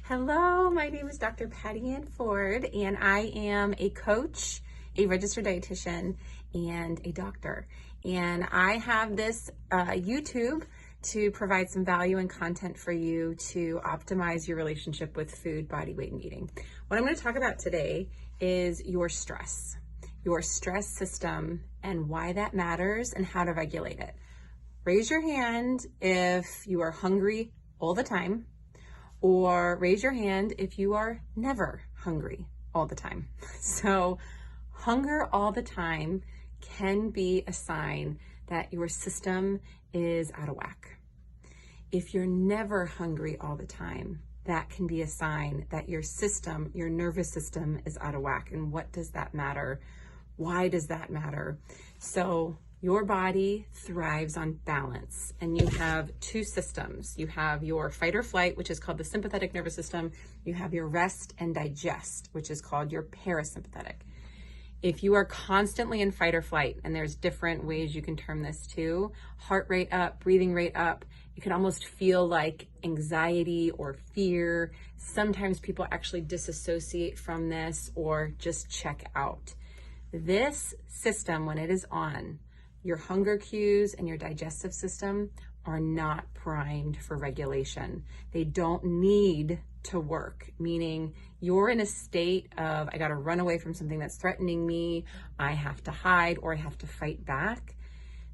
Hello, my name is Dr. Patty Ann Ford, and I am a coach, a registered dietitian, and a doctor. And I have this YouTube to provide some value and content for you to optimize your relationship with food, body weight, and eating. What I'm going to talk about today is your stress system, and why that matters and how to regulate it. Raise your hand if you are hungry all the time, or raise your hand if you are never hungry all the time. So hunger all the time can be a sign that your system is out of whack. If you're never hungry all the time, that can be a sign that your system, your nervous system, is out of whack. And what does that matter? Why does that matter? So your body thrives on balance, and you have two systems. You have your fight or flight, which is called the sympathetic nervous system. You have your rest and digest, which is called your parasympathetic. If you are constantly in fight or flight, and there's different ways you can term this too, heart rate up, breathing rate up, you can almost feel like anxiety or fear. Sometimes people actually disassociate from this or just check out. This system, when it is on, your hunger cues and your digestive system are not primed for regulation. They don't need to work, meaning you're in a state of, I got to run away from something that's threatening me, I have to hide, or I have to fight back.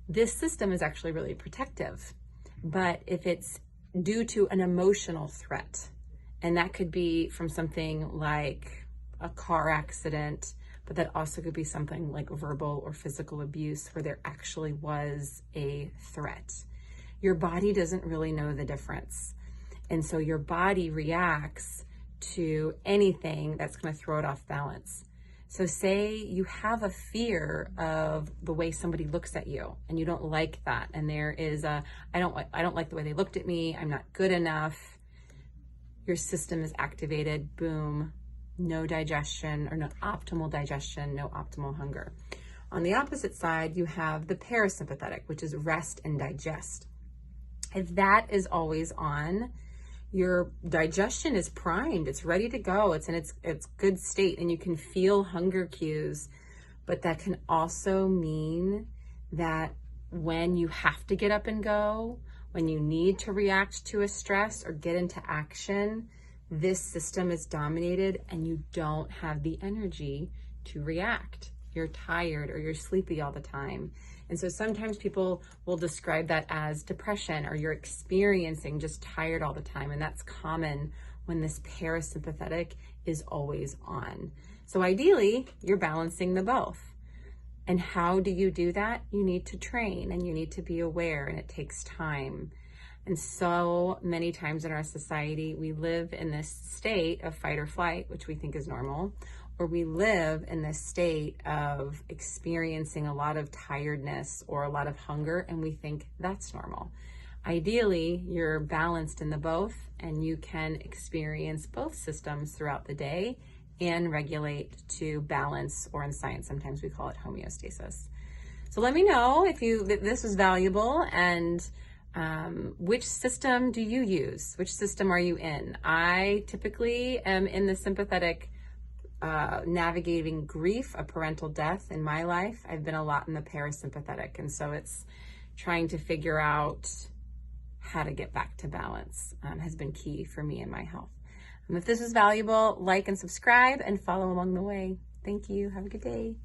This system is actually really protective. But if it's due to an emotional threat, and that could be from something like a car accident, but that also could be something like verbal or physical abuse where there actually was a threat. Your body doesn't really know the difference. And so your body reacts to anything that's going to throw it off balance. So say you have a fear of the way somebody looks at you, and you don't like that. And there is I don't like the way they looked at me. I'm not good enough. Your system is activated. Boom. No digestion, or no optimal digestion, no optimal hunger. On the opposite side, you have the parasympathetic, which is rest and digest. If that is always on, your digestion is primed, it's ready to go, it's in its good state, and you can feel hunger cues. But that can also mean that when you have to get up and go, when you need to react to a stress or get into action, this system is dominated and you don't have the energy to react. You're tired or you're sleepy all the time. And so sometimes people will describe that as depression, or you're experiencing just tired all the time. And that's common when this parasympathetic is always on. So ideally, you're balancing the both. And how do you do that? You need to train, and you need to be aware, and it takes time. And so many times in our society, we live in this state of fight or flight, which we think is normal, or we live in this state of experiencing a lot of tiredness or a lot of hunger, and we think that's normal. Ideally, you're balanced in the both, and you can experience both systems throughout the day and regulate to balance, or in science, sometimes we call it homeostasis. So let me know if this was valuable, and which system do you use? Which system are you in? I typically am in the sympathetic, navigating grief, a parental death in my life. I've been a lot in the parasympathetic, and so it's trying to figure out how to get back to balance has been key for me in my health. If this was valuable, like and subscribe and follow along the way. Thank you. Have a good day.